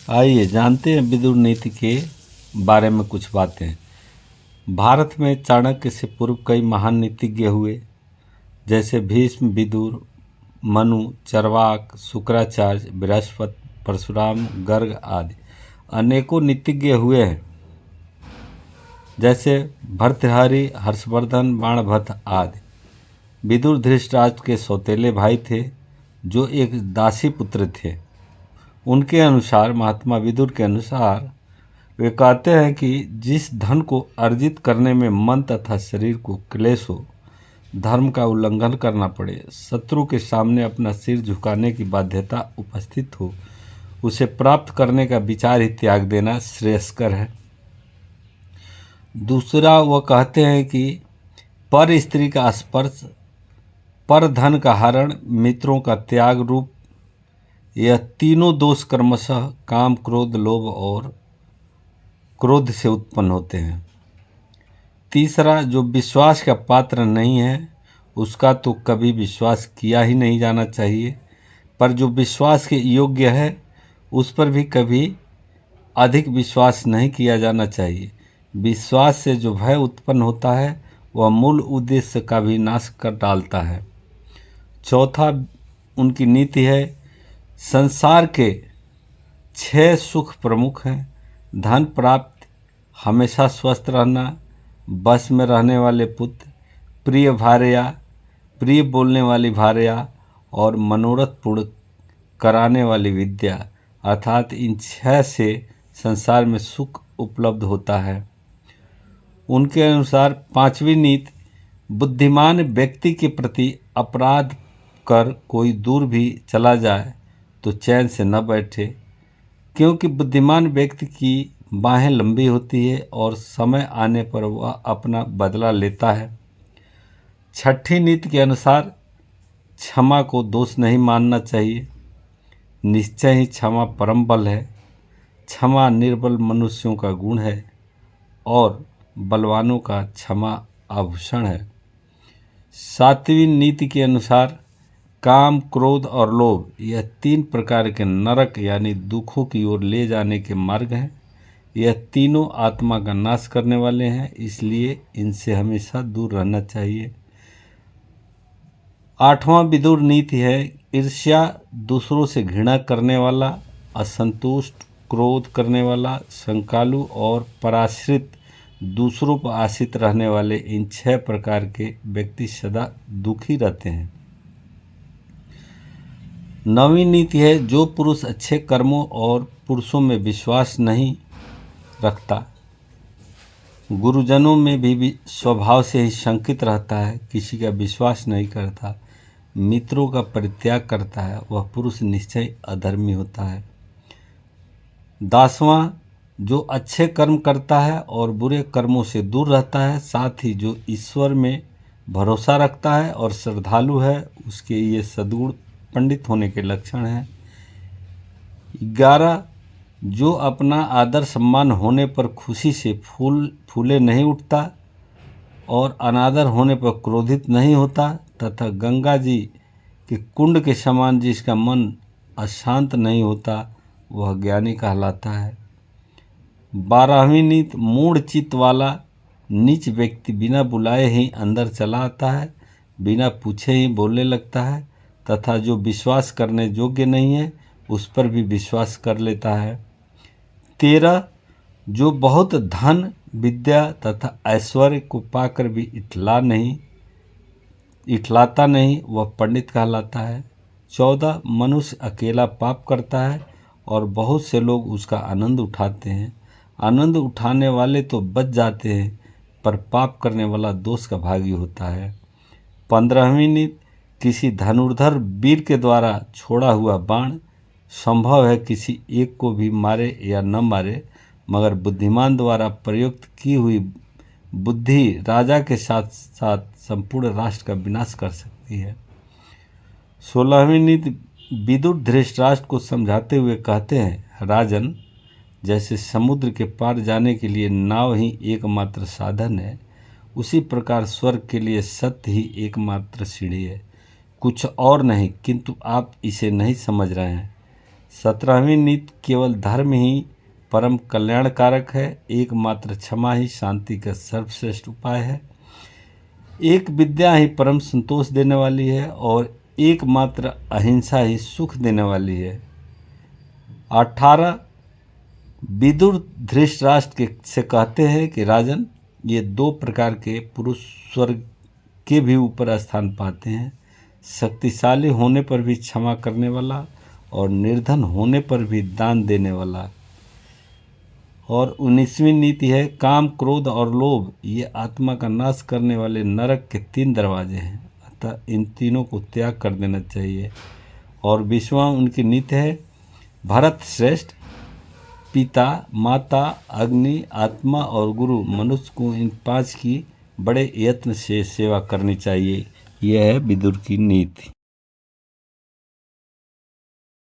आइए जानते हैं विदुर नीति के बारे में कुछ बातें। भारत में चाणक्य से पूर्व कई महान नीतिज्ञ हुए, जैसे भीष्म, विदुर, मनु, चरवाक, शुक्राचार्य, बृहस्पति, परशुराम, गर्ग आदि अनेकों नीतिज्ञ हुए हैं, जैसे भर्तृहरि, हर्षवर्धन, बाणभट्ट आदि। विदुर धृतराष्ट्र के सौतेले भाई थे, जो एक दासी पुत्र थे। उनके अनुसार, महात्मा विदुर के अनुसार, वे कहते हैं कि जिस धन को अर्जित करने में मन तथा शरीर को क्लेश हो, धर्म का उल्लंघन करना पड़े, शत्रु के सामने अपना सिर झुकाने की बाध्यता उपस्थित हो, उसे प्राप्त करने का विचार ही त्याग देना श्रेयस्कर है। दूसरा, वह कहते हैं कि पर स्त्री का स्पर्श, पर धन का हरण, मित्रों का त्याग रूप यह तीनों दोष क्रमशः काम, क्रोध, लोभ और क्रोध से उत्पन्न होते हैं। तीसरा, जो विश्वास का पात्र नहीं है उसका तो कभी विश्वास किया ही नहीं जाना चाहिए, पर जो विश्वास के योग्य है उस पर भी कभी अधिक विश्वास नहीं किया जाना चाहिए। विश्वास से जो भय उत्पन्न होता है वह मूल उद्देश्य का भी नाश कर डालता है। चौथा, उनकी नीति है, संसार के 6 सुख प्रमुख हैं: धन प्राप्ति, हमेशा स्वस्थ रहना, बस में रहने वाले पुत्र, प्रिय भार्या, प्रिय बोलने वाली भार्या और मनोरथ पूर्ण कराने वाली विद्या। अर्थात इन 6 से संसार में सुख उपलब्ध होता है। उनके अनुसार पांचवी नीति, बुद्धिमान व्यक्ति के प्रति अपराध कर कोई दूर भी चला जाए तो चैन से न बैठे, क्योंकि बुद्धिमान व्यक्ति की बाहें लंबी होती है और समय आने पर वह अपना बदला लेता है। छठी नीति के अनुसार, क्षमा को दोष नहीं मानना चाहिए, निश्चय ही क्षमा परम बल है। क्षमा निर्बल मनुष्यों का गुण है और बलवानों का क्षमा आभूषण है। सातवीं नीति के अनुसार, काम, क्रोध और लोभ यह 3 प्रकार के नरक यानी दुखों की ओर ले जाने के मार्ग हैं। यह तीनों आत्मा का नाश करने वाले हैं, इसलिए इनसे हमेशा दूर रहना चाहिए। 8वां विदुर नीति है, ईर्ष्या, दूसरों से घृणा करने वाला, असंतुष्ट, क्रोध करने वाला, शंकालु और पराश्रित, दूसरों पर आश्रित रहने वाले इन 6 प्रकार के व्यक्ति सदा दुखी रहते हैं। 9वीं नीति है, जो पुरुष अच्छे कर्मों और पुरुषों में विश्वास नहीं रखता, गुरुजनों में भी स्वभाव से ही शंकित रहता है, किसी का विश्वास नहीं करता, मित्रों का परित्याग करता है, वह पुरुष निश्चय अधर्मी होता है। 10वां, जो अच्छे कर्म करता है और बुरे कर्मों से दूर रहता है, साथ ही जो ईश्वर में भरोसा रखता है और श्रद्धालु है, उसके ये सद्गुण पंडित होने के लक्षण हैं। 11, जो अपना आदर सम्मान होने पर खुशी से फूले नहीं उठता और अनादर होने पर क्रोधित नहीं होता तथा गंगा जी के कुंड के समान जिसका मन अशांत नहीं होता, वह ज्ञानी कहलाता है। 12वीं नीति, मूढ़ चित्त वाला नीच व्यक्ति बिना बुलाए ही अंदर चला आता है, बिना पूछे ही बोलने लगता है तथा जो विश्वास करने योग्य नहीं है उस पर भी विश्वास कर लेता है। 13, जो बहुत धन, विद्या तथा ऐश्वर्य को पाकर भी इठलाता नहीं, वह पंडित कहलाता है। 14, मनुष्य अकेला पाप करता है और बहुत से लोग उसका आनंद उठाते हैं। आनंद उठाने वाले तो बच जाते हैं, पर पाप करने वाला दोष का भागी होता है। 15वीं नीति, किसी धनुर्धर वीर के द्वारा छोड़ा हुआ बाण संभव है किसी एक को भी मारे या न मारे, मगर बुद्धिमान द्वारा प्रयुक्त की हुई बुद्धि राजा के साथ साथ संपूर्ण राष्ट्र का विनाश कर सकती है। 16वीं नीति, विदुर धृतराष्ट्र को समझाते हुए कहते हैं, राजन, जैसे समुद्र के पार जाने के लिए नाव ही एकमात्र साधन है, उसी प्रकार स्वर्ग के लिए सत्य ही एकमात्र सीढ़ी है, कुछ और नहीं, किंतु आप इसे नहीं समझ रहे हैं। 17वीं नीति केवल धर्म ही परम कल्याणकारक है, एकमात्र क्षमा ही शांति का सर्वश्रेष्ठ उपाय है, एक विद्या ही परम संतोष देने वाली है और एकमात्र अहिंसा ही सुख देने वाली है। 18 विदुर धृतराष्ट्र से कहते हैं कि राजन, ये 2 प्रकार के पुरुष स्वर्ग के भी ऊपर स्थान पाते हैं, शक्तिशाली होने पर भी क्षमा करने वाला और निर्धन होने पर भी दान देने वाला। और 19वीं नीति है काम, क्रोध और लोभ, ये आत्मा का नाश करने वाले नरक के 3 दरवाजे हैं, अतः इन तीनों को त्याग कर देना चाहिए। और 20वां उनकी नीति है भरत श्रेष्ठ, पिता, माता, अग्नि, आत्मा और गुरु, मनुष्य को इन 5 की बड़े यत्न से सेवा करनी चाहिए। यह है विदुर की नीति।